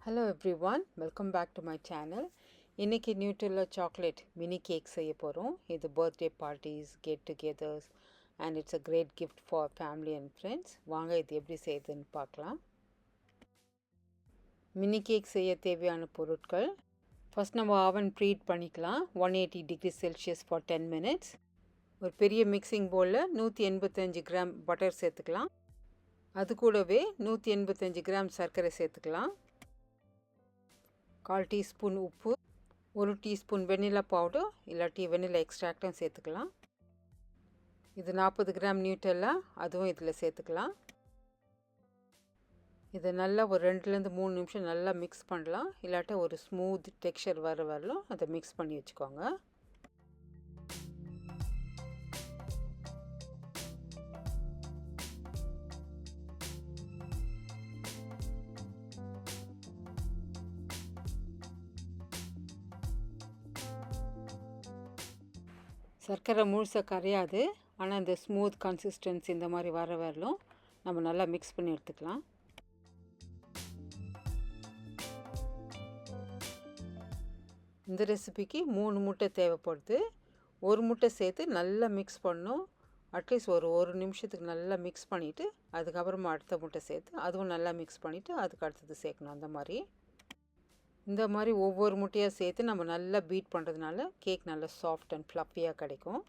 Hello everyone, welcome back to my channel. இன்னைக்கு Nutrela chocolate mini cake செய்ய போகிறோம். இது birthday parties, get togethers and it's a great gift for family and friends. வாங்க இது எப்படி செய்யுதுன்னு பார்க்கலாம். மினி கேக் செய்ய தேவையான பொருட்கள். ஃபஸ்ட் நம்ம ஓவன் ப்ரீட் பண்ணிக்கலாம் 180 டிகிரி செல்சியஸ் ஃபார் 10 மினிட்ஸ். ஒரு பெரிய மிக்சிங் பவுலில் 185 கிராம் பட்டர் சேர்த்துக்கலாம். அது கூடவே 185 கிராம் சர்க்கரை சேர்த்துக்கலாம். 1/4 டீஸ்பூன் உப்பு, 1 டீஸ்பூன் வெனிலா பவுடர் இல்லாட்டி வெனிலா எக்ஸ்ட்ராக்டும் சேர்த்துக்கலாம். இது 40 கிராம் நியூட்டெல்லா, அதுவும் இதில் சேர்த்துக்கலாம். இதை நல்லா ஒரு 2-3 நிமிஷம் நல்லா மிக்ஸ் பண்ணலாம். இல்லாட்ட ஒரு ஸ்மூத் டெக்ஸ்சர் வரலும் அதை மிக்ஸ் பண்ணி வச்சுக்கோங்க. சர்க்கரை முழுசாக கரையாது, ஆனால் இந்த ஸ்மூத் கன்சிஸ்டன்சி இந்த மாதிரி வரலும் நம்ம நல்லா மிக்ஸ் பண்ணி எடுத்துக்கலாம். இந்த ரெசிபிக்கு 3 முட்டை தேவைப்படுது. ஒரு முட்டை சேர்த்து நல்லா மிக்ஸ் பண்ணணும். அட்லீஸ்ட் ஒரு நிமிஷத்துக்கு நல்லா மிக்ஸ் பண்ணிவிட்டு அதுக்கப்புறமா அடுத்த முட்டை சேர்த்து அதுவும் நல்லா மிக்ஸ் பண்ணிவிட்டு அதுக்கு அடுத்தது சேர்க்கணும். அந்த மாதிரி இந்த மாதிரி ஒவ்வொரு முட்டையாக சேர்த்து நம்ம நல்லா பீட் பண்ணுறதுனால கேக் நல்லா சாஃப்ட் அண்ட் ஃப்ளஃபியாக கிடைக்கும்.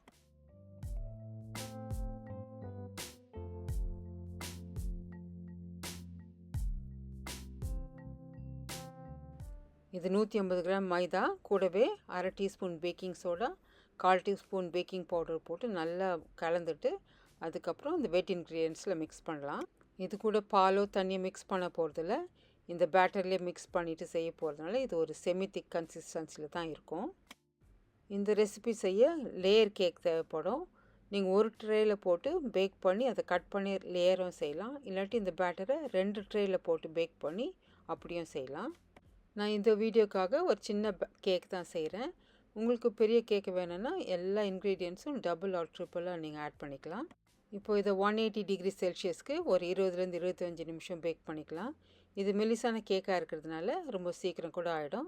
இது 150 கிராம் மைதா, கூடவே 1/2 teaspoon baking soda, 1/4 teaspoon baking powder போட்டு நல்லா கலந்துட்டு அதுக்கப்புறம் இந்த வெட் இன்க்ரீடியன்ஸில் மிக்ஸ் பண்ணலாம். இது கூட பாலோ தண்ணியை மிக்ஸ் பண்ண போகிறதில்ல, இந்த பேட்டர்லேயே மிக்ஸ் பண்ணிவிட்டு செய்ய போகிறதுனால இது ஒரு செமி திக் கன்சிஸ்டன்சியில் தான் இருக்கும். இந்த ரெசிபி செய்ய லேயர் கேக் தேவைப்படும். நீங்கள் ஒரு ட்ரேயில் போட்டு பேக் பண்ணி அதை கட் பண்ணி லேயரும் செய்யலாம். இல்லாட்டி இந்த பேட்டரை 2 ட்ரேயில் போட்டு பேக் பண்ணி அப்படியும் செய்யலாம். நான் இந்த வீடியோக்காக ஒரு சின்ன கேக் தான் செய்கிறேன். உங்களுக்கு பெரிய கேக் வேணும்னா எல்லா இன்க்ரீடியன்ஸும் டபுள் ஆர் ட்ரிப்பிளாக நீங்கள் ஆட் பண்ணிக்கலாம். இப்போது இதை 180 டிகிரி செல்சியஸ்க்கு ஒரு 20 25 நிமிஷம் பேக் பண்ணிக்கலாம். இது மெலிசான கேக்காக இருக்கிறதுனால ரொம்ப சீக்கிரம் கூட ஆகிடும்.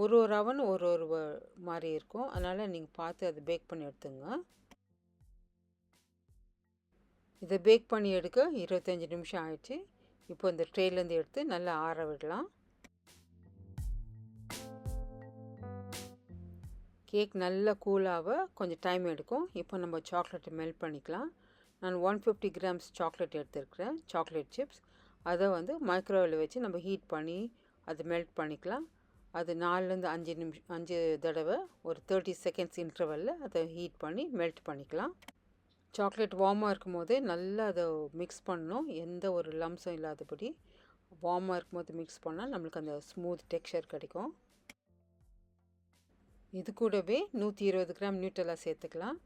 ஒரு அவன் ஒரு மாதிரி இருக்கும், அதனால் நீங்கள் பார்த்து அதை பேக் பண்ணி எடுத்துங்க. இதை பேக் பண்ணி எடுக்க 25 நிமிஷம் ஆயிடுச்சு. இப்போ இந்த ட்ரேலேருந்து எடுத்து நல்லா ஆற விடலாம். கேக் நல்லா கூலாக கொஞ்சம் டைம் எடுக்கும். இப்போ நம்ம சாக்லேட்டை மெல்ட் பண்ணிக்கலாம். நான் 150 கிராம்ஸ் சாக்லேட் எடுத்துருக்கிறேன், சாக்லேட் சிப்ஸ். அதை மைக்ரோவேவில் வச்சு நம்ம ஹீட் பண்ணி அதை மெல்ட் பண்ணிக்கலாம். அது 4-5 தடவை ஒரு 30 செகண்ட்ஸ் இன்டர்வலில் அதை ஹீட் பண்ணி மெல்ட் பண்ணிக்கலாம். சாக்லேட் வார்மாக இருக்கும் போதே நல்லா அதை மிக்ஸ் பண்ணணும், எந்த ஒரு லம்ஸும் இல்லாதபடி வார்மாக இருக்கும் போது மிக்ஸ் பண்ணால் நம்மளுக்கு அந்த ஸ்மூத் டெக்ஸ்சர் கிடைக்கும். இது கூடவே 120 கிராம் நியூட்டெல்லா சேர்த்துக்கலாம்.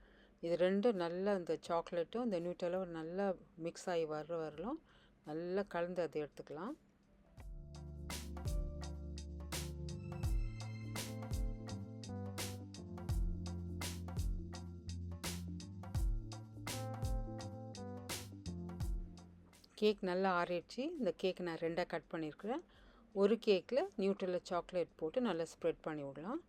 இது ரெண்டும் நல்லா இந்த சாக்லேட்டும் இந்த நியூட்டெல்லாவும் நல்லா மிக்ஸ் ஆகி வரலும் நல்லா கலந்து அதை எடுத்துக்கலாம். கேக் நல்லா ஆறிடுச்சு. இந்த கேக் நான் 2ஆக கட் பண்ணியிருக்கிறேன். ஒரு கேக்கில் நியூட்டெல்லா சாக்லேட் போட்டு நல்லா ஸ்ப்ரெட் பண்ணி விடலாம்.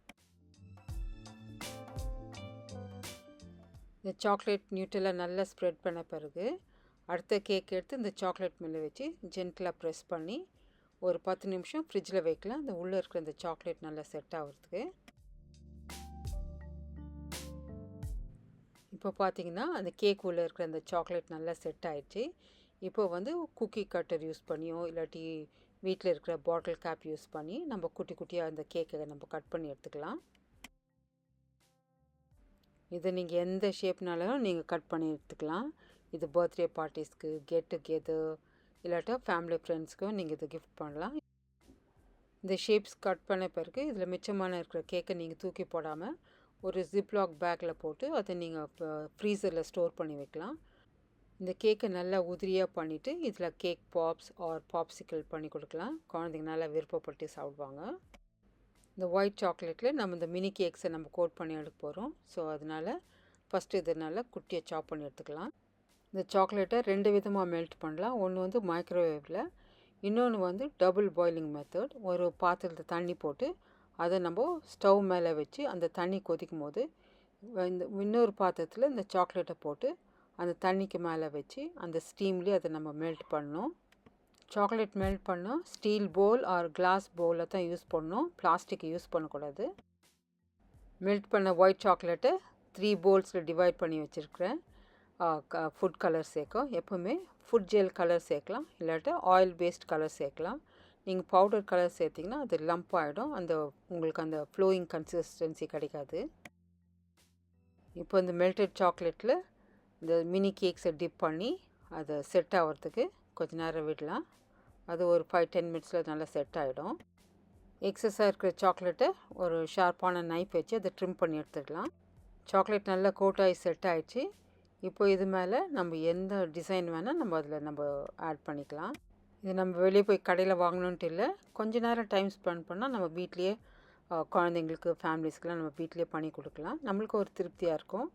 இந்த சாக்லேட் நியூட்டெல்லா நல்லா ஸ்ப்ரெட் பண்ண பிறகு அடுத்த கேக் எடுத்து இந்த சாக்லேட் மேலே வச்சு ஜென்டலாக ப்ரெஸ் பண்ணி ஒரு 10 நிமிஷம் ஃப்ரிட்ஜில் வைக்கலாம். அந்த உள்ளே இருக்கிற இந்த சாக்லேட் நல்லா செட் ஆகிறதுக்கு. இப்போ பார்த்தீங்கன்னா அந்த கேக் உள்ளே இருக்கிற அந்த சாக்லேட் நல்லா செட் ஆகிடுச்சு. இப்போ குக்கி கட்டர் யூஸ் பண்ணியோ இல்லாட்டி வீட்டில் இருக்கிற பாட்டில் கேப் யூஸ் பண்ணி நம்ம குட்டி குட்டியாக அந்த கேக்கை நம்ம கட் பண்ணி எடுத்துக்கலாம். இதை நீங்கள் எந்த ஷேப்னாலும் நீங்கள் கட் பண்ணி எடுத்துக்கலாம். இது பர்த்டே பார்ட்டிஸ்க்கு, கெட் டுகெதர் இல்லாட்டா ஃபேமிலி ஃப்ரெண்ட்ஸ்க்கும் நீங்கள் இதை கிஃப்ட் பண்ணலாம். இந்த ஷேப்ஸ் கட் பண்ண பிறகு இதில் மிச்சமான இருக்கிற கேக்கை நீங்கள் தூக்கி போடாமல் ஒரு ஜிப்லாக் பேக்கில் போட்டு அதை நீங்கள் ஃப்ரீசரில் ஸ்டோர் பண்ணி வைக்கலாம். இந்த கேக்கை நல்லா உதிரியாக பண்ணிவிட்டு இதில் கேக் பாப்ஸ் ஆர் பாப்சிக்கல் பண்ணி கொடுக்கலாம். குழந்தைங்க நல்லா விருப்பப்பட்டு சாப்பிடுவாங்க. இந்த ஒயிட் சாக்லேட்டில் நம்ம இந்த மினி கேக்ஸை நம்ம கோட் பண்ணி எடுக்க போகிறோம். ஸோ அதனால் ஃபஸ்ட்டு இது நல்லா குட்டியாக சாப் பண்ணி எடுத்துக்கலாம். இந்த சாக்லேட்டை 2 விதமாக மெல்ட் பண்ணலாம். ஒன்று மைக்ரோவேவில், இன்னொன்று வந்து டபுள் பாயிலிங் மெத்தட். ஒரு பாத்திரத்தில் தண்ணி போட்டு அதை நம்ம ஸ்டவ் மேலே வச்சு அந்த தண்ணி கொதிக்கும் போது இந்த இன்னொரு பாத்திரத்தில் இந்த சாக்லேட்டை போட்டு அந்த தண்ணிக்கு மேலே வச்சு அந்த ஸ்டீம்லேயே அதை நம்ம மெல்ட் பண்ணணும். சாக்லேட் மெல்ட் பண்ணால் ஸ்டீல் பவுல் ஆர் கிளாஸ் பவுலில் தான் யூஸ் பண்ணணும், பிளாஸ்டிக் யூஸ் பண்ணக்கூடாது. மெல்ட் பண்ண ஒயிட் சாக்லேட்டை 3 பவுல்ஸில் டிவைட் பண்ணி வச்சுருக்கிறேன். ஃபுட் கலர் சேர்க்கும். எப்போவுமே ஃபுட் ஜெல் கலர் சேர்க்கலாம், இல்லாட்டா ஆயில் பேஸ்ட் கலர் சேர்க்கலாம். நீங்கள் பவுடர் கலர் சேர்த்திங்கன்னா அது லம்ப் ஆகிடும், உங்களுக்கு அந்த ஃப்ளோயிங் கன்சிஸ்டன்சி கிடைக்காது. இப்போ இந்த மெல்டட் சாக்லேட்டில் இந்த மினி கேக்ஸை டிப் பண்ணி அதை செட் ஆகிறதுக்கு கொஞ்சம் நேரம் விடலாம். அது ஒரு 5-10 மினிட்ஸில் நல்லா செட் ஆகிடும். எக்ஸஸாக இருக்கிற சாக்லேட்டை ஒரு ஷார்ப்பான நைஃப் வச்சு அதை ட்ரிம் பண்ணி எடுத்துக்கலாம். சாக்லேட் நல்லா கோட்டாகி செட் ஆகிடுச்சு. இப்போ இது மேலே நம்ம எந்த டிசைன் வேணால் நம்ம ஆட் பண்ணிக்கலாம். இது நம்ம வெளியே போய் கடையில் வாங்கணுன்ட்டு இல்லை, கொஞ்ச நேரம் டைம் ஸ்பெண்ட் பண்ணால் நம்ம வீட்லேயே குழந்தைங்களுக்கு ஃபேமிலிஸ்க்கெலாம் நம்ம வீட்லேயே பண்ணி கொடுக்கலாம். நம்மளுக்கு ஒரு திருப்தியாக இருக்கும்.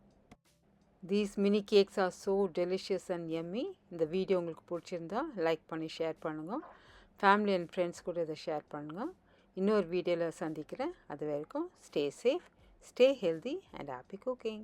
These mini cakes are so delicious and yummy. இந்த வீடியோ உங்களுக்கு பிடிச்சிருந்தா லைக் பண்ணி ஷேர் பண்ணுங்கள். ஃபேமிலி அண்ட் ஃப்ரெண்ட்ஸ் கூட இதை ஷேர் பண்ணுங்கள். இன்னொரு வீடியோவில் சந்திக்கிறேன். அது வரைக்கும் stay safe, stay healthy and happy cooking.